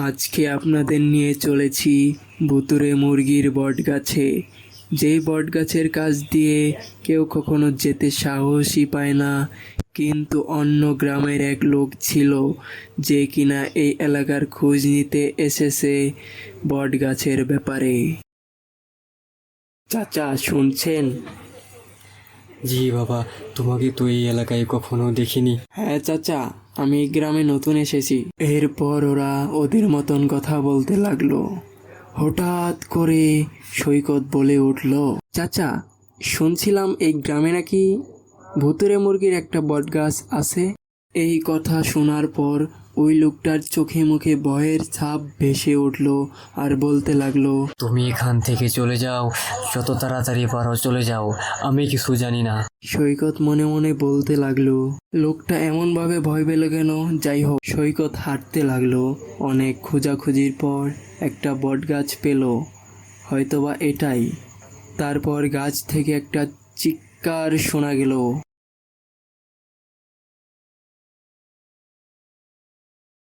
আজকে আপনাদের নিয়ে চলেছি ভুতুড়ে মুরগির বটগাছে। যেই বটগাছের কাছ দিয়ে কেউ কখনো যেতে সাহসই পায় না, কিন্তু অন্য গ্রামের এক লোক ছিল যে কিনা এই এলাকার খোঁজ নিতে এসেছে বটগাছের ব্যাপারে। চাচা শুনছেন? জি বাবা, তোমাকে তো এই এলাকায় কখনো দেখিনি। হ্যাঁ চাচা, আমি এই গ্রামে নতুন এসেছি। এরপর ওরা ওদের মতন কথা বলতে লাগলো। হঠাৎ করে সৈকত বলে উঠল, চাচা শুনছিলাম এই গ্রামে নাকি ভুতুড়ে মুরগির একটা বটগাছ আছে। এই কথা শোনার পর ওই লোকটার চোখে মুখে ভয়ের ছাপ ভেসে উঠল আর বলতে লাগলো, তুমি এখান থেকে চলে যাও, যত তাড়াতাড়ি পারো চলে যাও, আমি কিছু জানি না। সৈকত মনে মনে বলতে লাগলো, লোকটা এমন ভাবে ভয় পেল কেন? যাই হোক, সৈকত হাঁটতে লাগলো। অনেক খোঁজাখুঁজির পর একটা বটগাছ পেল, হয়তোবা এটাই। তারপর গাছ থেকে একটা চিৎকার শোনা গেল।